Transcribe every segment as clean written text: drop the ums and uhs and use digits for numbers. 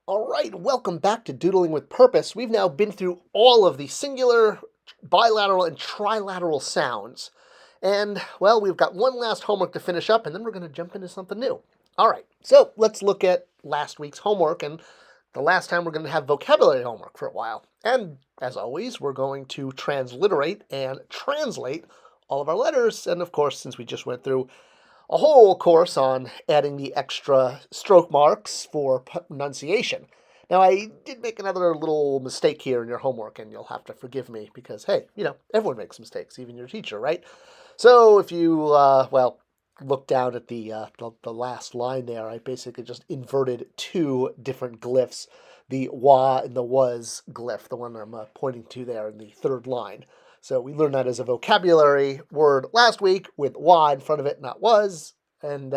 All right, welcome back to Doodling with Purpose. We've now been through all of the singular, bilateral, and trilateral sounds. And, well, we've got one last homework to finish up, and then we're going to jump into something new. All right, so let's look at last week's homework, and the last time we're going to have vocabulary homework for a while. And, as always, we're going to transliterate and translate all of our letters. And, of course, since we just went through a whole course on adding the extra stroke marks for pronunciation. Now, I did make another little mistake here in your homework, and you'll have to forgive me because, hey, everyone makes mistakes, even your teacher, right? So if you, look down at the last line there, I basically just inverted two different glyphs, the wa and the was glyph, the one I'm pointing to there in the third line. So we learned that as a vocabulary word last week with wa in front of it, not was. And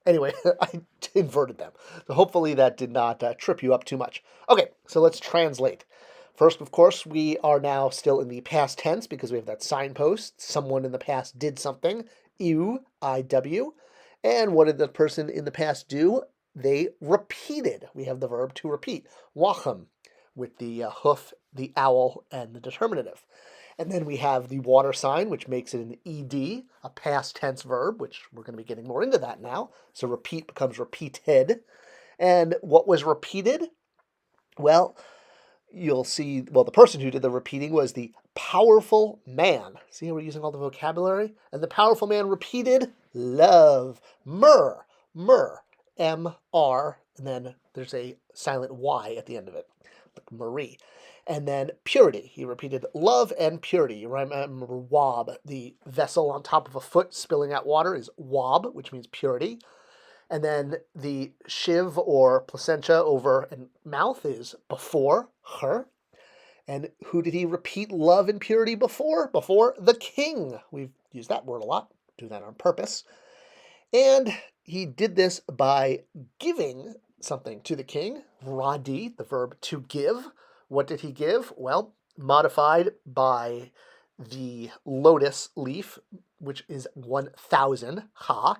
anyway, I inverted them. So hopefully that did not trip you up too much. Okay, so let's translate. First, of course, we are now still in the past tense because we have that signpost. Someone in the past did something. Iw, I-W. And what did the person in the past do? They repeated. We have the verb to repeat. Wachem, with the hoof, the owl, and the determinative. And then we have the water sign, which makes it an ed, a past tense verb, which we're going to be getting more into that now. So repeat becomes repeated. And what was repeated? Well, you'll see, the person who did the repeating was the powerful man. See how we're using all the vocabulary? And the powerful man repeated love, myrrh, M-R, and then there's a silent Y at the end of it, like Marie. And then purity. He repeated love and purity. You remember wab, the vessel on top of a foot spilling out water is wab, which means purity. And then the shiv or placenta over and mouth is before, her. And who did he repeat love and purity before? Before the king. We've used that word a lot. Do that on purpose. And he did this by giving something to the king. Radi, the verb to give. What did he give? Well, modified by the lotus leaf, which is 1,000. Ha,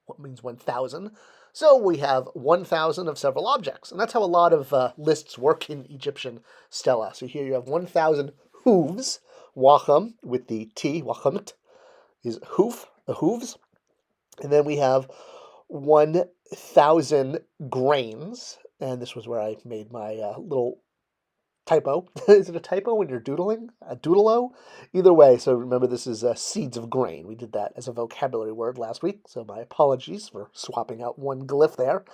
what means 1,000? So we have 1,000 of several objects. And that's how a lot of lists work in Egyptian stela. So here you have 1,000 hooves. Wachem, with the T, wachemt, is hoof, the hooves. And then we have 1,000 grains. And this was where I made my little typo. Is it a typo when you're doodling? A doodle-o? Either way, so remember this is seeds of grain. We did that as a vocabulary word last week, so my apologies for swapping out one glyph there.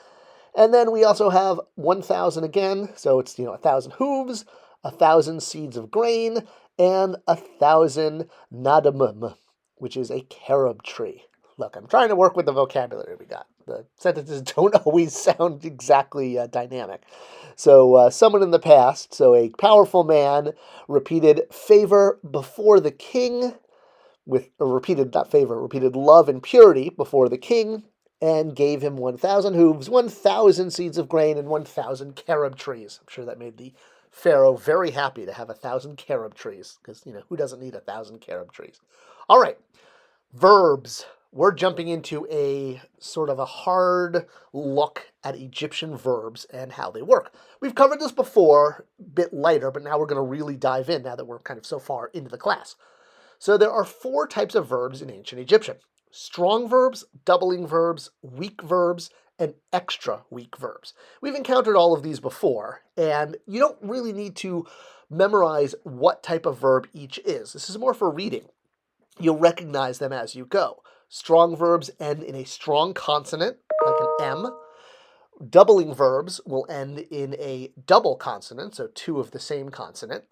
And then we also have 1,000 again, so it's 1,000 hooves, 1,000 seeds of grain, and 1,000 nadamum, which is a carob tree. Look, I'm trying to work with the vocabulary we got. The sentences don't always sound exactly dynamic. So someone in the past, so a powerful man, repeated favor before the king, repeated love and purity before the king, and gave him 1,000 hooves, 1,000 seeds of grain, and 1,000 carob trees. I'm sure that made the pharaoh very happy to have 1,000 carob trees, because, who doesn't need 1,000 carob trees? All right, verbs. We're jumping into a sort of a hard look at Egyptian verbs and how they work. We've covered this before, a bit lighter, but now we're going to really dive in now that we're kind of so far into the class. So there are 4 types of verbs in ancient Egyptian. Strong verbs, doubling verbs, weak verbs, and extra weak verbs. We've encountered all of these before, and you don't really need to memorize what type of verb each is. This is more for reading. You'll recognize them as you go. Strong verbs end in a strong consonant, like an M. Doubling verbs will end in a double consonant, so 2 of the same consonant.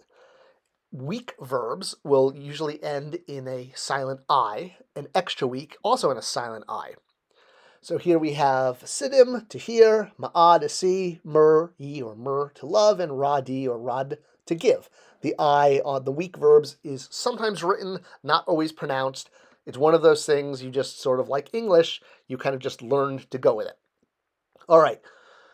Weak verbs will usually end in a silent I, and extra weak also in a silent I. So here we have sidim, to hear, ma'ah, to see, mur, ye or mur, to love, and radi or rad, to give. The I on the weak verbs is sometimes written, not always pronounced. It's one of those things you just sort of like English, you kind of just learned to go with it. All right,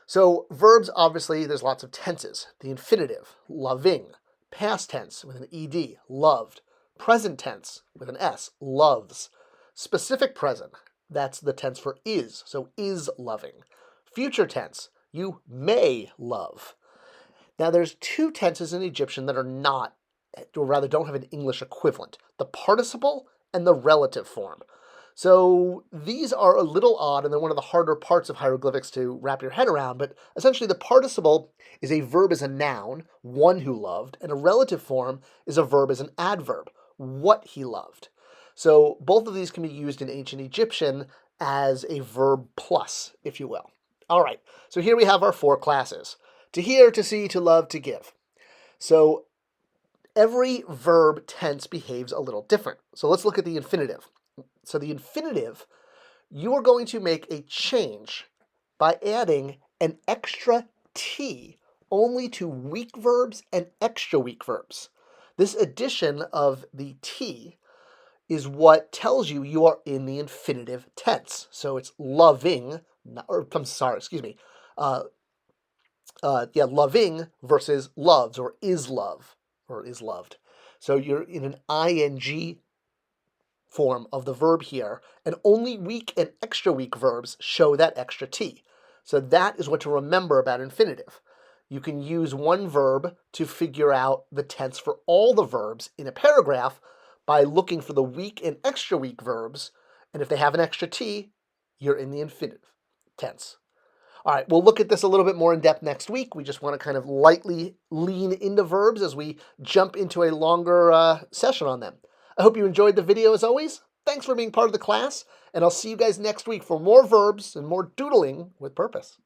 so verbs, obviously, there's lots of tenses. The infinitive, loving. Past tense with an ed, loved. Present tense with an s, loves. Specific present, that's the tense for is, so is loving. Future tense, You may love. Now, there's two tenses in Egyptian that are not, or rather don't have an English equivalent, the participle and the relative form. So these are a little odd, and they're one of the harder parts of hieroglyphics to wrap your head around, but essentially the participle is a verb as a noun, one who loved, and a relative form is a verb as an adverb, what he loved. So both of these can be used in ancient Egyptian as a verb plus, if you will. All right, so here we have our four classes: to hear, to see, to love, to give. So every verb tense behaves a little different. So let's look at the infinitive. So the infinitive, you are going to make a change by adding an extra T only to weak verbs and extra weak verbs. This addition of the T is what tells you you are in the infinitive tense. So it's loving, loving versus loves, or is love, or is loved. So you're in an ing form of the verb here, and only weak and extra weak verbs show that extra T. So that is what to remember about infinitive. You can use one verb to figure out the tense for all the verbs in a paragraph by looking for the weak and extra weak verbs, and if they have an extra T, you're in the infinitive tense. All right, we'll look at this a little bit more in depth next week. We just want to kind of lightly lean into verbs as we jump into a longer session on them. I hope you enjoyed the video as always. Thanks for being part of the class, and I'll see you guys next week for more verbs and more doodling with purpose.